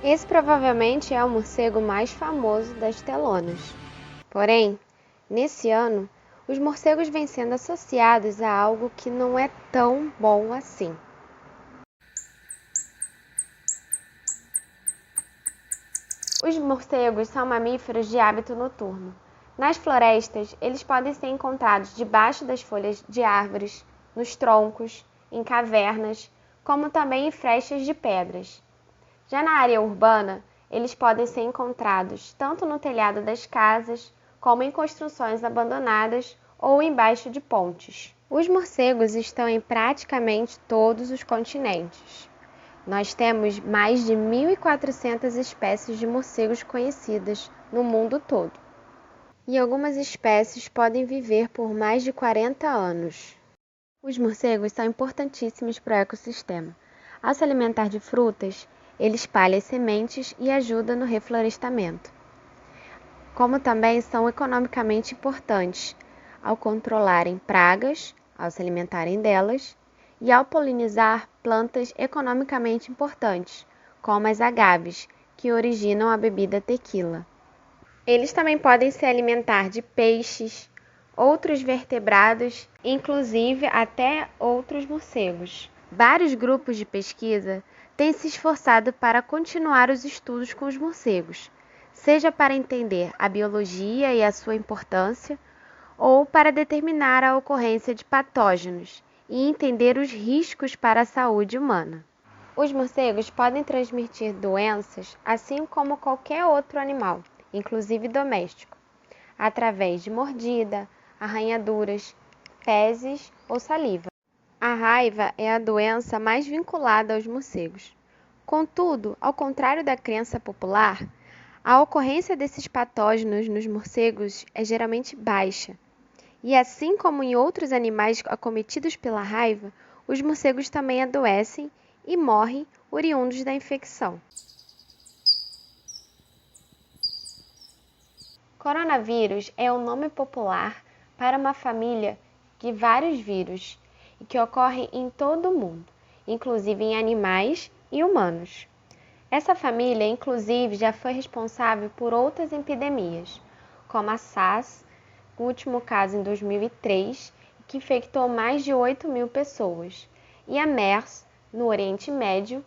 Esse provavelmente é o morcego mais famoso das telonas. Porém, nesse ano, os morcegos vêm sendo associados a algo que não é tão bom assim. Os morcegos são mamíferos de hábito noturno. Nas florestas, eles podem ser encontrados debaixo das folhas de árvores, nos troncos, em cavernas, como também em frestas de pedras. Já na área urbana, eles podem ser encontrados tanto no telhado das casas, como em construções abandonadas ou embaixo de pontes. Os morcegos estão em praticamente todos os continentes. Nós temos mais de 1.400 espécies de morcegos conhecidas no mundo todo. E algumas espécies podem viver por mais de 40 anos. Os morcegos são importantíssimos para o ecossistema. Ao se alimentar de frutas, ele espalha as sementes e ajuda no reflorestamento. Como também são economicamente importantes ao controlarem pragas, ao se alimentarem delas, e ao polinizar plantas economicamente importantes, como as agaves, que originam a bebida tequila. Eles também podem se alimentar de peixes, outros vertebrados, inclusive até outros morcegos. Vários grupos de pesquisa têm se esforçado para continuar os estudos com os morcegos, seja para entender a biologia e a sua importância, ou para determinar a ocorrência de patógenos e entender os riscos para a saúde humana. Os morcegos podem transmitir doenças assim como qualquer outro animal, inclusive doméstico, através de mordida, arranhaduras, fezes ou saliva. A raiva é a doença mais vinculada aos morcegos. Contudo, ao contrário da crença popular, a ocorrência desses patógenos nos morcegos é geralmente baixa. E assim como em outros animais acometidos pela raiva, os morcegos também adoecem e morrem oriundos da infecção. Coronavírus é o nome popular para uma família de vários vírus e que ocorrem em todo o mundo, inclusive em animais e humanos. Essa família, inclusive, já foi responsável por outras epidemias, como a SARS, o último caso em 2003, que infectou mais de 8.000 pessoas, e a MERS, no Oriente Médio,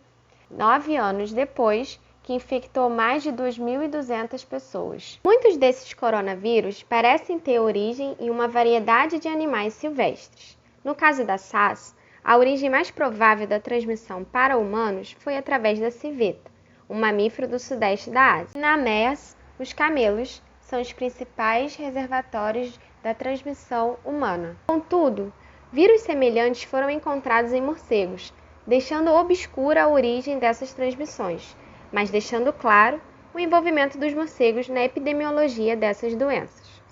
9 anos depois, que infectou mais de 2.200 pessoas. Muitos desses coronavírus parecem ter origem em uma variedade de animais silvestres. No caso da SARS, a origem mais provável da transmissão para humanos foi através da civeta, um mamífero do sudeste da Ásia. Na MERS, os camelos são os principais reservatórios da transmissão humana. Contudo, vírus semelhantes foram encontrados em morcegos, deixando obscura a origem dessas transmissões, mas deixando claro o envolvimento dos morcegos na epidemiologia dessas doenças.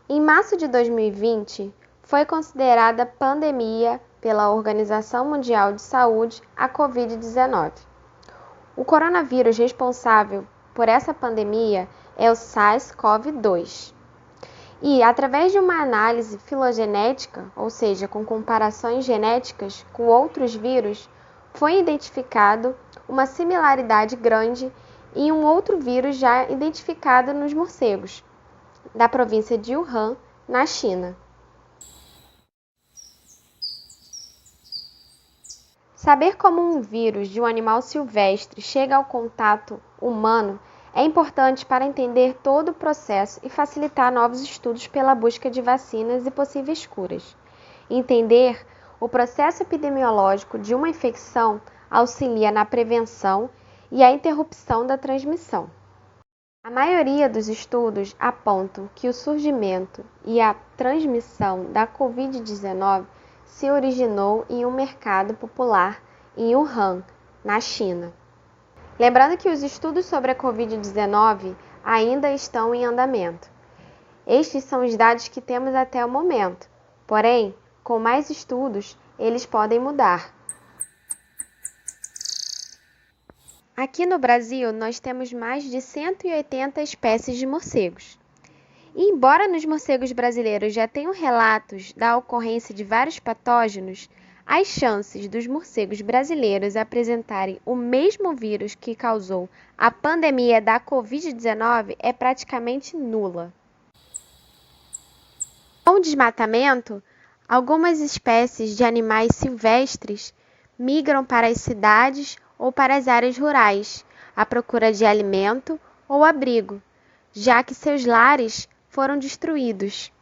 Em março de 2020, foi considerada pandemia pela Organização Mundial de Saúde a Covid-19. O coronavírus responsável por essa pandemia é o SARS-CoV-2. E, através de uma análise filogenética, ou seja, com comparações genéticas com outros vírus, foi identificado uma similaridade grande em um outro vírus já identificado nos morcegos, da província de Wuhan, na China. Saber como um vírus de um animal silvestre chega ao contato humano é importante para entender todo o processo e facilitar novos estudos pela busca de vacinas e possíveis curas. Entender o processo epidemiológico de uma infecção auxilia na prevenção e a interrupção da transmissão. A maioria dos estudos apontam que o surgimento e a transmissão da Covid-19 se originou em um mercado popular em Wuhan, na China. Lembrando que os estudos sobre a Covid-19 ainda estão em andamento. Estes são os dados que temos até o momento, porém, com mais estudos, eles podem mudar. Aqui no Brasil, nós temos mais de 180 espécies de morcegos. E embora nos morcegos brasileiros já tenham relatos da ocorrência de vários patógenos, As chances dos morcegos brasileiros apresentarem o mesmo vírus que causou a pandemia da Covid-19 é praticamente nula. Com o desmatamento, algumas espécies de animais silvestres migram para as cidades ou para as áreas rurais, à procura de alimento ou abrigo, já que seus lares foram destruídos.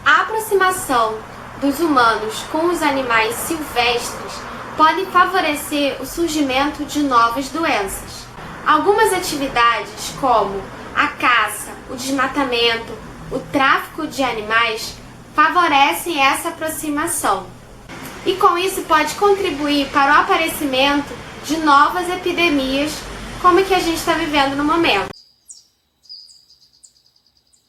A aproximação dos humanos com os animais silvestres pode favorecer o surgimento de novas doenças. Algumas atividades, como a caça, o desmatamento, o tráfico de animais, favorecem essa aproximação. E com isso pode contribuir para o aparecimento de novas epidemias, como a que a gente está vivendo no momento.